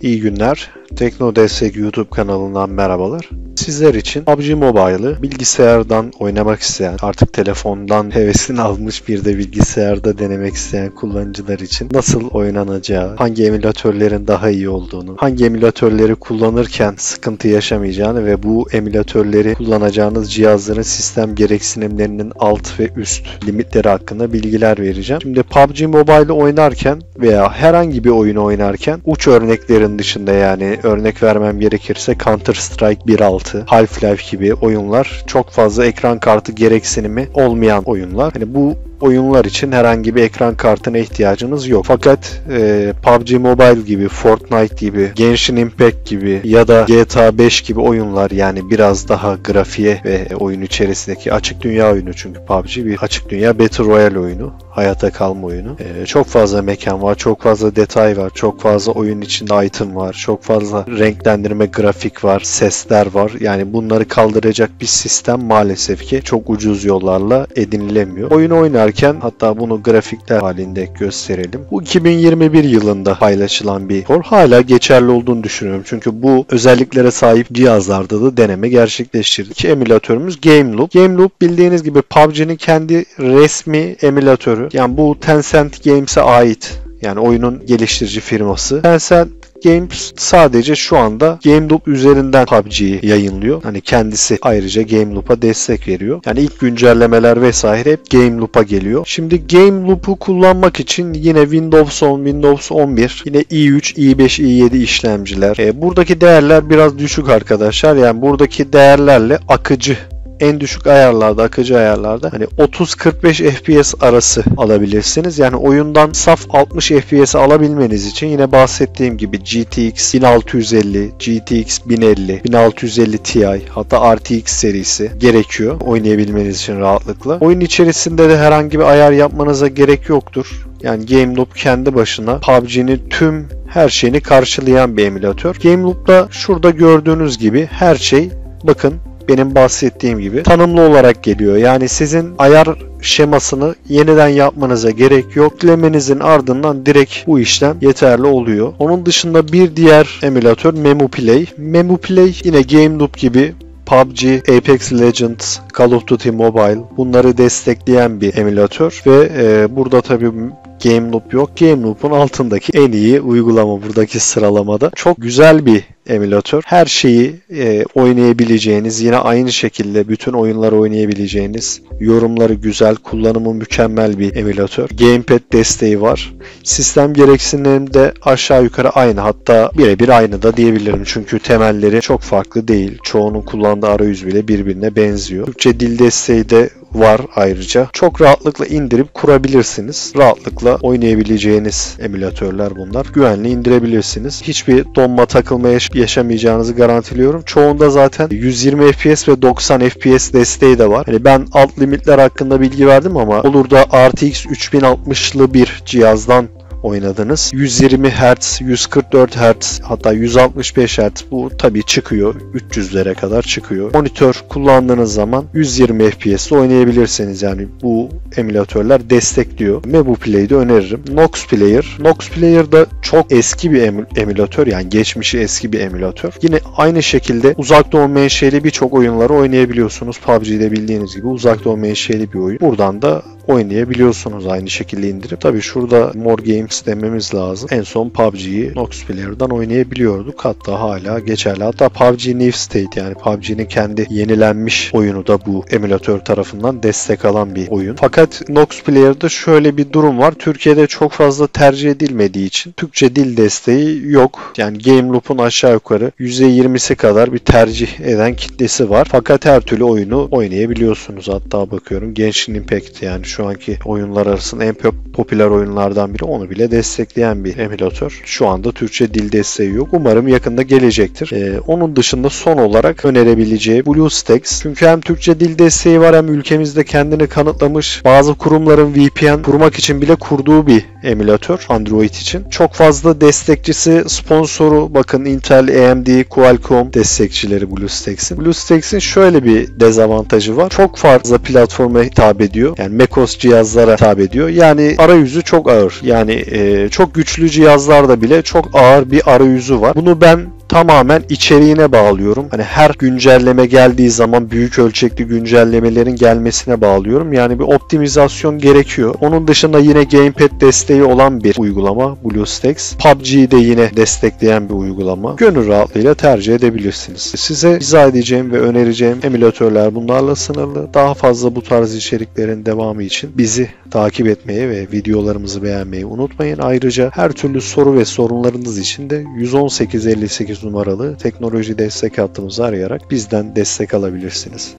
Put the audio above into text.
İyi günler. Tekno Destek YouTube kanalından merhabalar. Sizler için PUBG Mobile'ı bilgisayardan oynamak isteyen, artık telefondan hevesini almış bir de bilgisayarda denemek isteyen kullanıcılar için nasıl oynanacağı, hangi emülatörlerin daha iyi olduğunu, hangi emülatörleri kullanırken sıkıntı yaşamayacağını ve bu emülatörleri kullanacağınız cihazların sistem gereksinimlerinin alt ve üst limitleri hakkında bilgiler vereceğim. Şimdi PUBG Mobile'ı oynarken veya herhangi bir oyunu oynarken uç örneklerin dışında, yani örnek vermem gerekirse Counter Strike 1.6, Half-Life gibi oyunlar çok fazla ekran kartı gereksinimi olmayan oyunlar. Yani bu oyunlar için herhangi bir ekran kartına ihtiyacınız yok. Fakat PUBG Mobile gibi, Fortnite gibi, Genshin Impact gibi ya da GTA 5 gibi oyunlar, yani biraz daha grafiğe ve oyun içerisindeki açık dünya oyunu, çünkü PUBG bir açık dünya Battle Royale oyunu, hayata kalma oyunu. Çok fazla mekan var, çok fazla detay var, çok fazla oyun içinde item var, çok fazla renklendirme, grafik var, sesler var. Yani bunları kaldıracak bir sistem maalesef ki çok ucuz yollarla edinilemiyor. Oyunu oynarken, hatta bunu grafikler halinde gösterelim. Bu 2021 yılında paylaşılan bir rapor. Hala geçerli olduğunu düşünüyorum. Çünkü bu özelliklere sahip cihazlarda da deneme gerçekleştirdik. Emülatörümüz GameLoop. GameLoop bildiğiniz gibi PUBG'nin kendi resmi emülatörü. Yani bu Tencent Games'e ait. Yani oyunun geliştirici firması. Tencent Games sadece şu anda GameLoop üzerinden PUBG'yi yayınlıyor. Hani kendisi ayrıca GameLoop'a destek veriyor. Yani ilk güncellemeler vesaire hep GameLoop'a geliyor. Şimdi GameLoop'u kullanmak için yine Windows 10, Windows 11, yine i3, i5, i7 işlemciler. Buradaki değerler biraz düşük arkadaşlar. Yani buradaki değerlerle akıcı, en düşük ayarlarda, akıcı ayarlarda hani 30-45 FPS arası alabilirsiniz. Yani oyundan saf 60 FPS alabilmeniz için yine bahsettiğim gibi GTX 1650, GTX 1050, 1650 Ti, hatta RTX serisi gerekiyor oynayabilmeniz için rahatlıkla. Oyun içerisinde de herhangi bir ayar yapmanıza gerek yoktur. Yani GameLoop kendi başına PUBG'nin tüm her şeyini karşılayan bir emülatör. GameLoop'ta şurada gördüğünüz gibi her şey, bakın, benim bahsettiğim gibi tanımlı olarak geliyor. Yani sizin ayar şemasını yeniden yapmanıza gerek yok. Yüklemenizin ardından direkt bu işlem yeterli oluyor. Onun dışında bir diğer emülatör MemuPlay. MemuPlay yine GameLoop gibi PUBG, Apex Legends, Call of Duty Mobile bunları destekleyen bir emülatör ve burada tabii GameLoop yok. GameLoop'un altındaki en iyi uygulama buradaki sıralamada. Çok güzel bir emülatör. Her şeyi oynayabileceğiniz, yine aynı şekilde bütün oyunları oynayabileceğiniz, yorumları güzel, kullanımı mükemmel bir emülatör. Gamepad desteği var. Sistem gereksinimleri de aşağı yukarı aynı, hatta birebir aynı da diyebilirim. Çünkü temelleri çok farklı değil. Çoğunun kullandığı arayüz bile birbirine benziyor. Türkçe dil desteği de var ayrıca. Çok rahatlıkla indirip kurabilirsiniz. Rahatlıkla oynayabileceğiniz emülatörler bunlar. Güvenli indirebilirsiniz. Hiçbir donma, takılma yaşamayacağınızı garantiliyorum. Çoğunda zaten 120 FPS ve 90 FPS desteği de var. Hani ben alt limitler hakkında bilgi verdim ama olur da RTX 3060'lı bir cihazdan oynadınız. 120 Hz, 144 Hz, hatta 165 Hz bu tabii çıkıyor. 300'lere kadar çıkıyor. Monitör kullandığınız zaman 120 FPS'te oynayabilirsiniz. Yani bu emülatörler destekliyor. MemuPlay'i de öneririm. Nox Player. Nox Player da çok eski bir emülatör. Yani geçmişi eski bir emülatör. Yine aynı şekilde uzak doğu menşeli birçok oyunları oynayabiliyorsunuz. PUBG'de bildiğiniz gibi uzak doğu menşeli bir oyun. Buradan da oynayabiliyorsunuz aynı şekilde indirip. Tabii şurada More Games dememiz lazım. En son PUBG'yi Nox Player'dan oynayabiliyorduk. Hatta hala geçerli. Hatta PUBG New State, yani PUBG'nin kendi yenilenmiş oyunu da bu emülatör tarafından destek alan bir oyun. Fakat Nox Player'da şöyle bir durum var. Türkiye'de çok fazla tercih edilmediği için Türkçe dil desteği yok. Yani GameLoop'un aşağı yukarı %20'si kadar bir tercih eden kitlesi var. Fakat her türlü oyunu oynayabiliyorsunuz. Hatta bakıyorum Genshin Impact, yani şu anki oyunlar arasında en popüler oyunlardan biri, onu bile destekleyen bir emülatör. Şu anda Türkçe dil desteği yok. Umarım yakında gelecektir. Onun dışında son olarak önerebileceği BlueStacks. Çünkü hem Türkçe dil desteği var, hem ülkemizde kendini kanıtlamış, bazı kurumların VPN kurmak için bile kurduğu bir emülatör Android için. Çok fazla destekçisi, sponsoru, bakın Intel, AMD, Qualcomm destekçileri BlueStacks'in. BlueStacks'in şöyle bir dezavantajı var. Çok fazla platforma hitap ediyor. Yani macOS GeForce cihazlara hitap ediyor. Yani arayüzü çok ağır. Yani çok güçlü cihazlarda bile çok ağır bir arayüzü var. Bunu ben tamamen içeriğine bağlıyorum. Hani her güncelleme geldiği zaman büyük ölçekli güncellemelerin gelmesine bağlıyorum. Yani bir optimizasyon gerekiyor. Onun dışında yine gamepad desteği olan bir uygulama BlueStacks. PUBG'yi de yine destekleyen bir uygulama. Gönül rahatlığıyla tercih edebilirsiniz. Size izah edeceğim ve önereceğim emülatörler bunlarla sınırlı. Daha fazla bu tarz içeriklerin devamı için bizi takip etmeyi ve videolarımızı beğenmeyi unutmayın. Ayrıca her türlü soru ve sorunlarınız için de 11858 numaralı teknoloji destek hattımızı arayarak bizden destek alabilirsiniz.